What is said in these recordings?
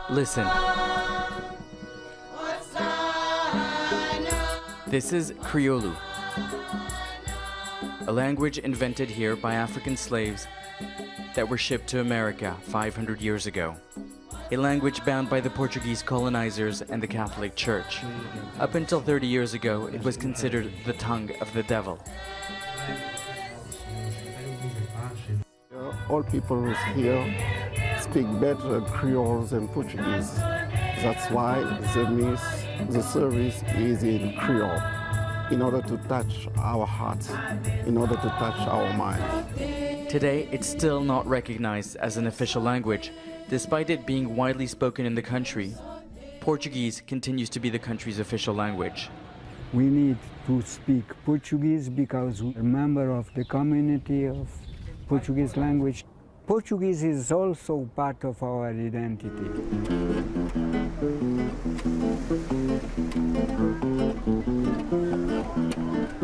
Listen. This is Crioulo, a language invented here by African slaves that were shipped to America 500 years ago. A language bound by the Portuguese colonizers and the Catholic Church. Up until 30 years ago, it was considered the tongue of the devil. All people here speak better Creole than Portuguese. That's why the service is in Creole, in order to touch our hearts, in order to touch our minds. Today, it's still not recognized as an official language. Despite it being widely spoken in the country, Portuguese continues to be the country's official language. We need to speak Portuguese because we're a member of the community of Portuguese language. Portuguese is also part of our identity.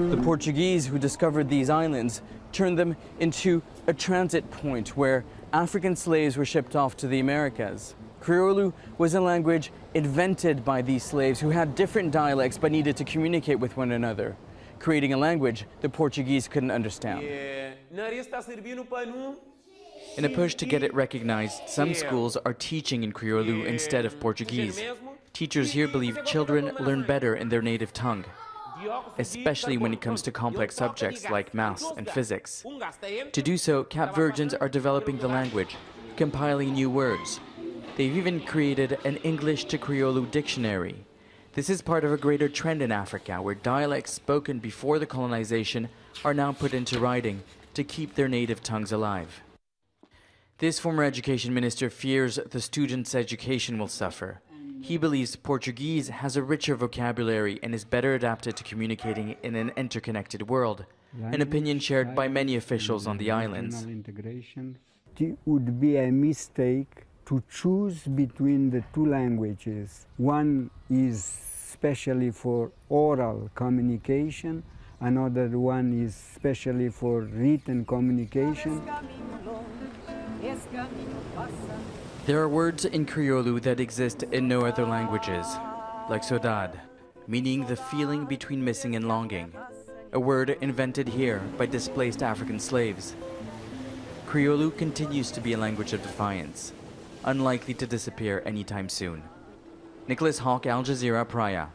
The Portuguese who discovered these islands turned them into a transit point where African slaves were shipped off to the Americas. Crioulo was a language invented by these slaves who had different dialects but needed to communicate with one another, creating a language the Portuguese couldn't understand. In a push to get it recognized, some schools are teaching in Crioulo instead of Portuguese. Teachers here believe children learn better in their native tongue, especially when it comes to complex subjects like maths and physics. To do so, Cape Verdeans are developing the language, compiling new words. They've even created an English to Crioulo dictionary. This is part of a greater trend in Africa, where dialects spoken before the colonization are now put into writing to keep their native tongues alive. This former education minister fears the students' education will suffer. He believes Portuguese has a richer vocabulary and is better adapted to communicating in an interconnected world, an opinion shared by many officials on the islands. It would be a mistake to choose between the two languages. One is specially for oral communication, another one is specially for written communication. There are words in Crioulo that exist in no other languages, like saudade, meaning the feeling between missing and longing, a word invented here by displaced African slaves. Crioulo continues to be a language of defiance, unlikely to disappear anytime soon. Nicholas Hawk, Al Jazeera, Praia.